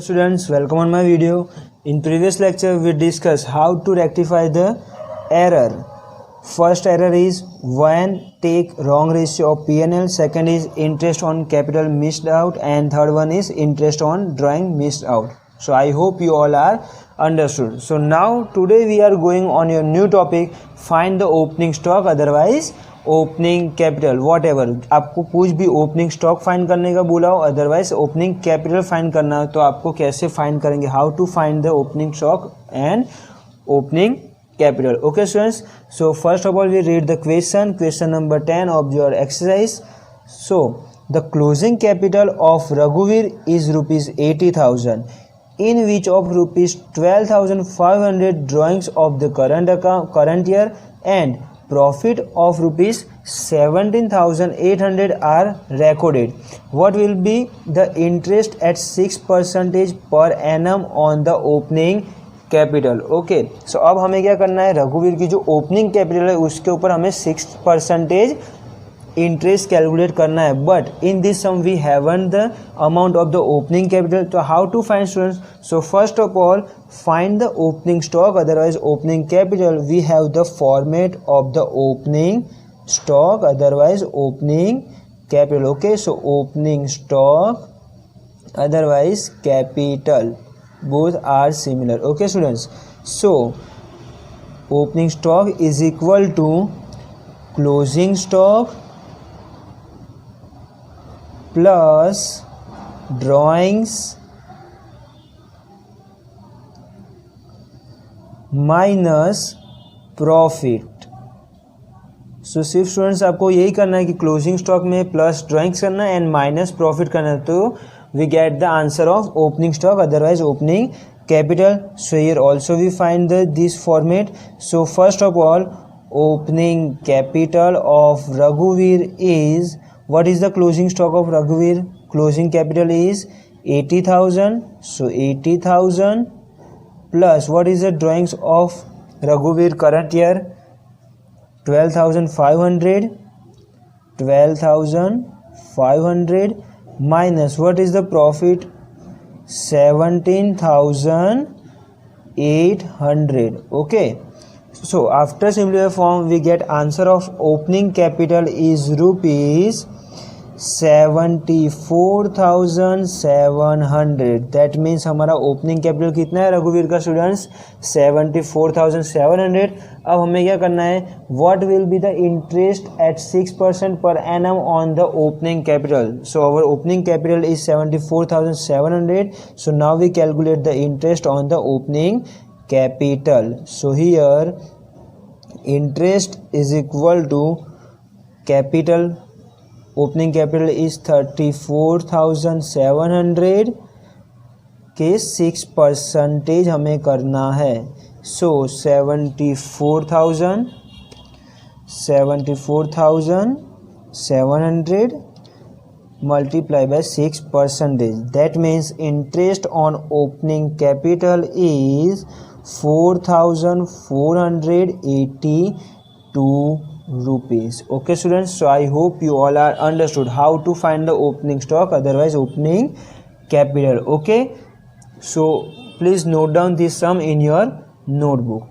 Students, welcome on my video. In previous lecture we discussed how to rectify the error. First error is when take wrong ratio of P&L, second is interest on capital missed out, and third one is interest on drawing missed out. So I hope you all are understood. So now today we are going on your new topic, find the opening stock, otherwise opening capital what ever. आपको कुछ भी opening stock find करने का बोला हो, otherwise opening capital find करना हो, तो आपको कैसे फाइंड करेंगे, how to find the opening stock and opening capital. Okay students, so first of all we read the question number 10 of your exercise. So the closing capital of रघुवीर is ₹80,000 in which of ₹12,500 drawings of the current year and profit of ₹17,800 are recorded. What will be the interest at 6% per annum on the opening capital. Okay, so अब हमें क्या करना है, रघुवीर की जो opening capital है उसके ऊपर हमें 6% इंटरेस्ट कैलकुलेट करना है. But in this sum we haven the amount of the opening capital. तो how to find students, so first of all find the opening stock otherwise opening capital. We have the format of the opening stock otherwise opening capital. Okay, so opening stock otherwise capital both are similar. Okay students, so opening stock is equal to closing stock plus drawings minus profit. सो सिर्फ students आपको यही करना है कि closing stock में plus drawings करना है and minus profit करना है, तो we get the answer of opening stock otherwise opening capital. So here also we find this format. So first of all, opening capital of Raghuveer is, what is the closing stock of Raghuveer? Closing capital is 80,000. So 80,000 plus what is the drawings of Raghuveer current year? 12,500. 12,500 minus what is the profit? 17,800. okay, so after simplify form we get answer of opening capital is ₹74,700. That means हमारा opening capital कितना है रघुवीर का students? 74,700. अब हमें क्या करना है, what will be the interest एट 6% per annum on the opening capital. So our opening capital is 74,700. So now we calculate the interest on the opening capital. So here interest is equal to capital, opening capital is 34,700 के 6% हमें करना है. So 74,700 multiply by 6%. That means interest on opening capital is 4,482 rupees. Okay students, so I hope you all are understood how to find the opening stock otherwise opening capital. Okay, so please note down this sum in your notebook.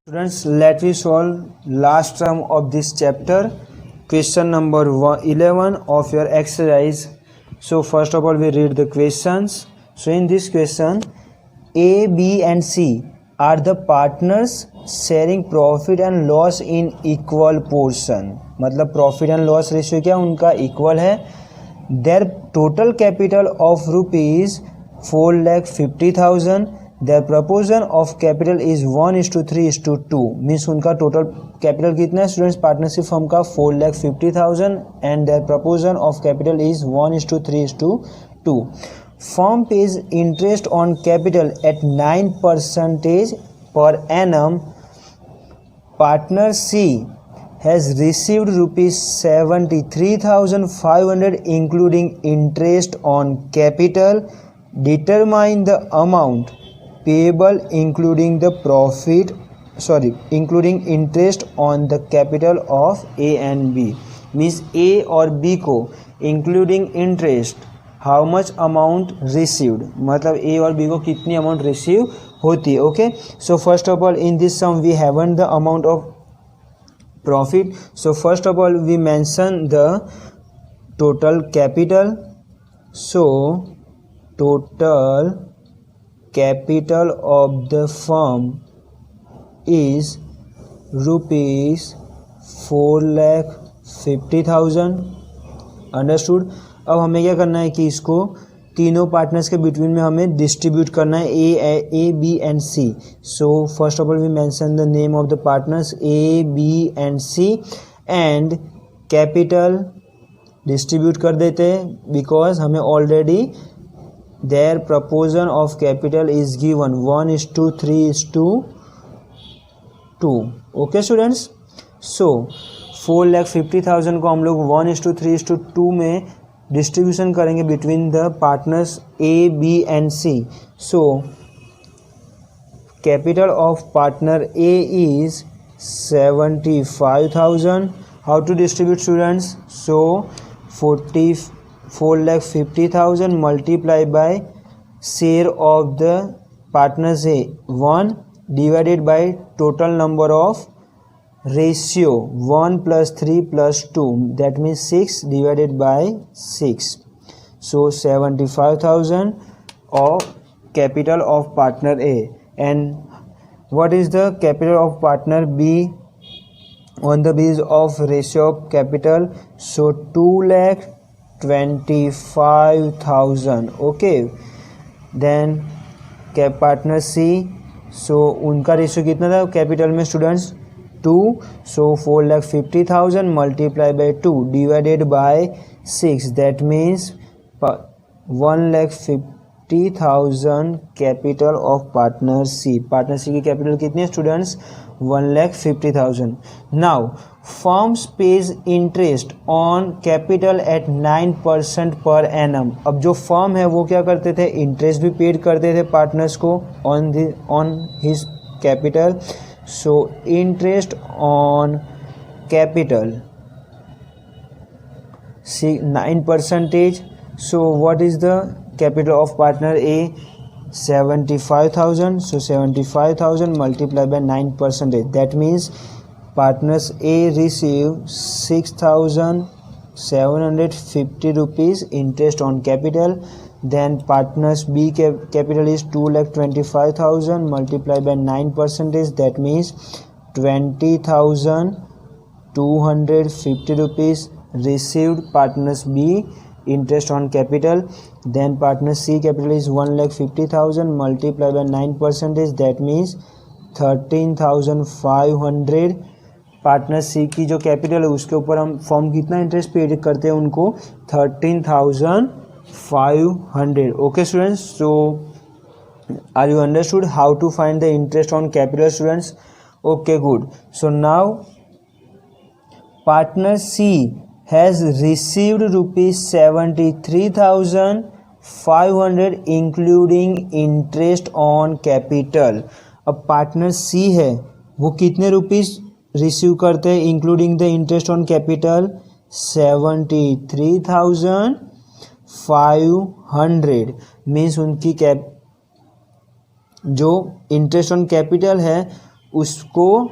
Students, let me solve last sum of this chapter, question number 11 of your exercise. So first of all we read the questions. So in this question, A, B and C are the partners sharing profit and loss in equal portion. मतलब profit and loss ratio क्या उनका equal है. Their total capital of ₹4,50,000. Their proportion of capital is 1:3:2. Means उनका total capital कितना है students partnership firm का? 4,50,000 and their proportion of capital is 1:3:2. Firm pays interest on capital at 9% per annum. Partner C has received ₹73,500 including interest on capital. Determine the amount payable including interest on the capital of A and B. Means A और B को including interest how much amount received, मतलब ए और B को कितनी amount receive होती है. Okay, so first of all in this sum we haven the amount of profit. So first of all we mention the total capital. So total capital of the firm is rupees 4,50,000. Understood. अब हमें क्या करना है कि इसको तीनों partners के between में हमें डिस्ट्रीब्यूट करना है, A B and C. So first of all we mention the name of the partners A B and C and capital distribute कर देते हैं बिकॉज हमें already their proportion of capital is given 1:3:2. Okay students. So 4,50,000 को हम लोग 1:3:2 में distribution करेंगे between the partners A B and C. So capital of partner A is 75,000. How to distribute students? So 4,50,000 multiply by share of the partners A 1 divided by total number of ratio 1 + 3 + 2, that means 6 divided by 6. So 75,000 of capital of partner A. And what is the capital of partner B on the basis of ratio of capital? So 2,25,000. okay, then partner C, so उनका ratio कितना था capital में students? 2. So 4,50,000 multiplied by 2 divided by 6, that means 1,50,000 capital of partner C. partner C की capital कितनी है students? 1,50,000. Now firms pays interest on capital at 9% per annum. अब जो firm है वो क्या करते थे? इंटरेस्ट भी पेड करते थे पार्टनर्स को on his capital. So interest on capital 9%. So what is the capital of partner A? 75,000. So 75,000 multiplied by 9%. That means partners A receive 6,750 rupees interest on capital. Then partners B capital is 2,25,000 multiplied by 9%. That means 20,250 rupees received partners B interest on capital. Then partner C capital is 1,50,000 multiplied by 9%. That means 13,500. Partner C की जो capital है उसके ऊपर हम form कितना interest paid करते हैं उनको? 13,500. Okay students, so are you understood how to find the interest on capital students? Okay, good. So now partner C has received rupees 73,500 including interest on capital. अब partner C है वो कितने rupees receive करते हैं including the interest on capital? 73,500. Means उनकी जो interest on capital है उसको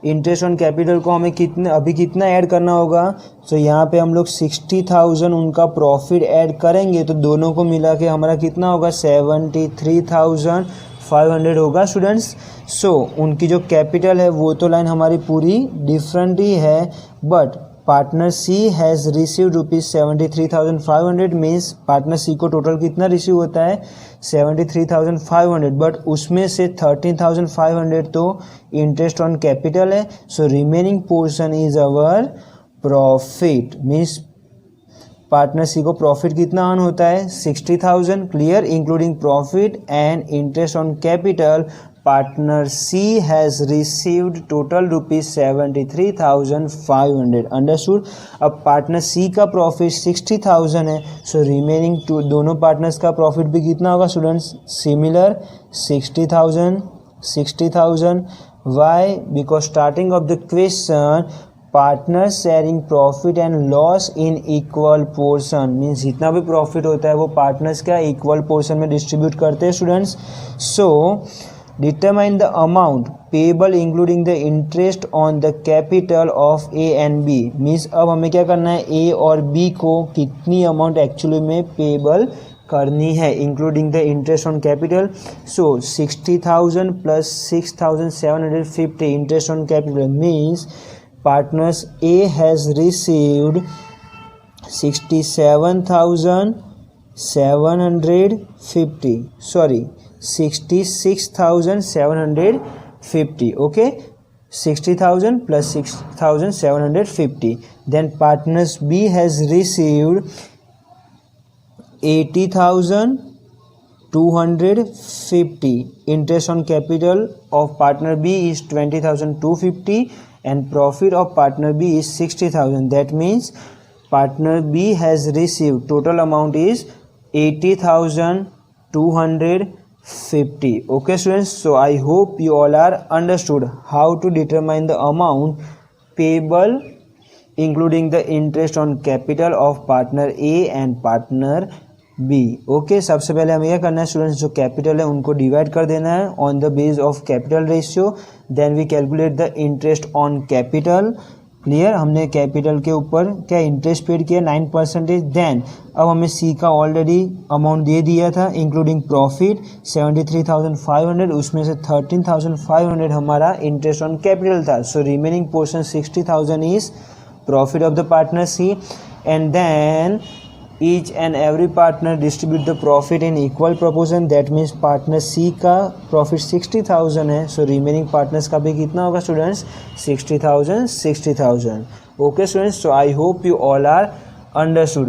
इंटरेस्ट ऑन कैपिटल को हमें कितना ऐड करना होगा? सो यहाँ पे हम लोग 60,000 उनका प्रॉफिट ऐड करेंगे तो दोनों को मिला के हमारा कितना होगा? 73,500 होगा स्टूडेंट्स. सो उनकी जो कैपिटल है वो तो लाइन हमारी पूरी डिफरेंट ही है, but partner C has received rupees 73,500. Means partner C को टोटल कितना रिसीव होता है? 73,500. बट उसमें से 13,500 तो इंटरेस्ट ऑन कैपिटल है. So remaining portion is our profit. Means partner C को प्रॉफिट कितना अर्न होता है? 60,000. Clear? Including profit and interest on capital partner C has received total rupees 73,500. understood? अब पार्टनर C का प्रॉफिट 60,000 है. So remaining दोनों partners का profit भी कितना होगा students? Similar 60,000. Why? Because starting of the question partner sharing profit and loss in equal portion, means जितना भी प्रॉफिट होता है वो पार्टनर्स का इक्वल पोर्शन में डिस्ट्रीब्यूट करते हैं students. So determine the amount payable including the interest on the capital of A and B. Means अब हमें क्या करना है, ए और बी को कितनी अमाउंट एक्चुअली में पेबल करनी है including the interest on capital. So 60,000 plus 6,750 interest on capital means partners A has received 66,750. Okay, 60,000 plus 6,750. Then partners B has received 80,250. Interest on capital of partner B is 20,250 and profit of partner B is 60,000. That means partner B has received total amount is 80,250. Okay students, so I hope you all are understood how to determine the amount payable including the interest on capital of partner A and partner B. Okay, सबसे पहले हमें यह करना है students, जो capital है उनको divide कर देना है on the base of capital ratio. Then we calculate the interest on capital. Clear, हमने कैपिटल के ऊपर क्या इंटरेस्ट पेड किया 9%. देन अब हमें सी का ऑलरेडी अमाउंट दे दिया था इंक्लूडिंग प्रॉफिट 73,500, उसमें से 13,500 हमारा इंटरेस्ट ऑन कैपिटल था. So remaining portion 60,000 is profit of the partner C. And then each and every partner distribute the profit in equal proportion. That means partner C का profit 60,000 है, so remaining partners का भी कितना होगा students, 60,000. Okay students, so I hope you all are understood.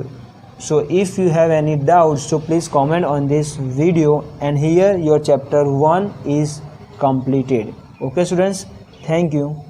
So if you have any doubts, so please comment on this video, and here your chapter 1 is completed. Okay students, thank you.